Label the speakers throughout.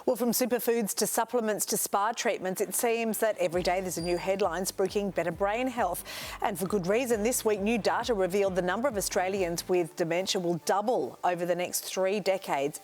Speaker 1: Well, from superfoods to supplements to spa treatments, it seems that every day there's a new headline spruiking better brain health. And for good reason. This week, new data revealed the number of Australians with dementia will double over the next 3 decades,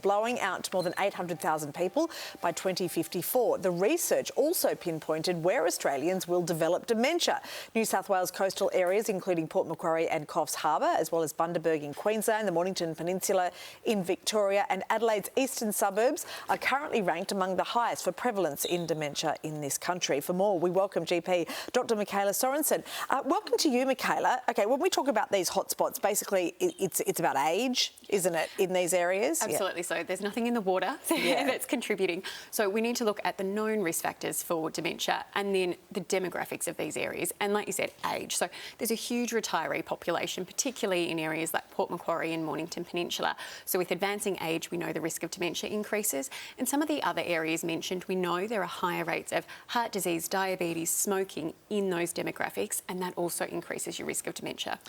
Speaker 1: blowing out to more than 800,000 people by 2054. The research also pinpointed where Australians will develop dementia. New South Wales coastal areas, including Port Macquarie and Coffs Harbour, as well as Bundaberg in Queensland, the Mornington Peninsula in Victoria and Adelaide's eastern suburbs are currently ranked among the highest for prevalence in dementia in this country. For more, we welcome GP Dr. Michaela Sorensen. Welcome to you, Michaela. Okay, when we talk about these hotspots, basically it's about age, isn't it, in these areas?
Speaker 2: Absolutely. So there's nothing in the water that's contributing. So we need to look at the known risk factors for dementia and then the demographics of these areas. And like you said, age. So there's a huge retiree population, particularly in areas like Port Macquarie and Mornington Peninsula. So with advancing age, we know the risk of dementia increases. And some of the other areas mentioned, we know there are higher rates of heart disease, diabetes, smoking in those demographics, and that also increases your risk of dementia.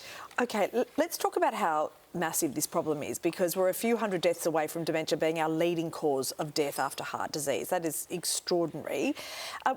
Speaker 1: Okay, let's talk about how massive this problem is, because we're a few hundred deaths away from dementia being our leading cause of death after heart disease. That is extraordinary.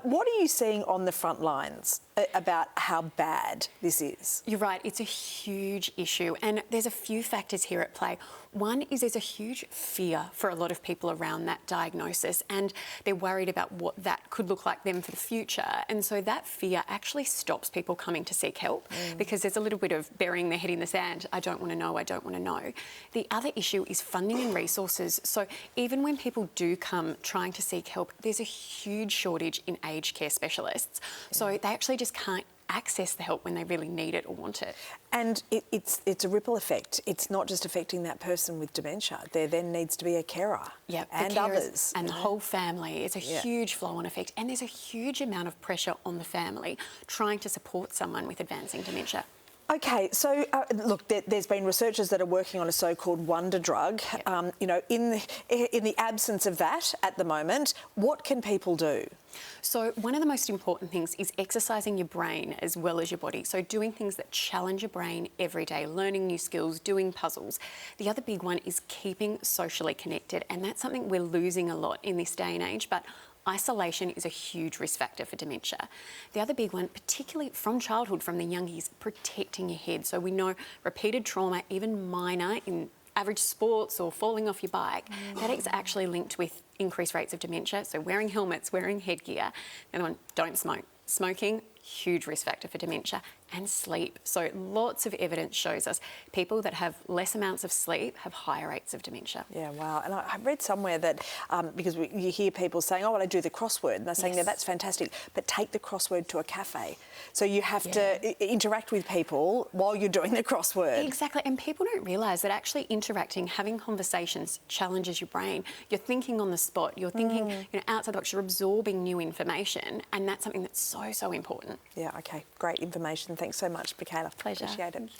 Speaker 1: What are you seeing on the front lines about how bad this is?
Speaker 2: You're right, it's a huge issue, and there's a few factors here at play. One is there's a huge fear for a lot of people around that diagnosis, and they're worried about what that could look like them for the future. And so that fear actually stops people coming to seek help because there's a little bit of burying their head in the sand. I don't want to know, I don't want to know. The other issue is funding and resources. So even when people do come trying to seek help, there's a huge shortage in aged care specialists. So they actually just can't access the help when they really need it or want it.
Speaker 1: And it's a ripple effect. It's not just affecting that person with dementia. There then needs to be a carer and others.
Speaker 2: And the whole family. It's a huge flow-on effect. And there's a huge amount of pressure on the family trying to support someone with advancing dementia.
Speaker 1: Okay, so look, there's been researchers that are working on a so-called wonder drug. You know, in the absence of that at the moment, what can people do?
Speaker 2: So one of the most important things is exercising your brain as well as your body. So doing things that challenge your brain every day, learning new skills, doing puzzles. The other big one is keeping socially connected, and that's something we're losing a lot in this day and age, but isolation is a huge risk factor for dementia. The other big one, particularly from childhood, from the youngies, protecting your head. So we know repeated trauma, even minor in average sports or falling off your bike, that is actually linked with increased rates of dementia. So wearing helmets, wearing headgear. The other one, don't smoke. Smoking, huge risk factor for dementia. And sleep. So lots of evidence shows us people that have less amounts of sleep have higher rates of dementia.
Speaker 1: Yeah, wow. And I read somewhere that, because you hear people saying, oh, well, I do the crossword. And they're saying, yeah, that's fantastic. But take the crossword to a cafe. So you have to interact with people while you're doing the crossword.
Speaker 2: Exactly. And people don't realise that actually interacting, having conversations challenges your brain. You're thinking on the spot. You're thinking outside the box. You're absorbing new information. And that's something that's so, so important.
Speaker 1: Yeah, OK. Great information. Thanks so much, Michaela.
Speaker 2: Pleasure.
Speaker 1: Appreciate it.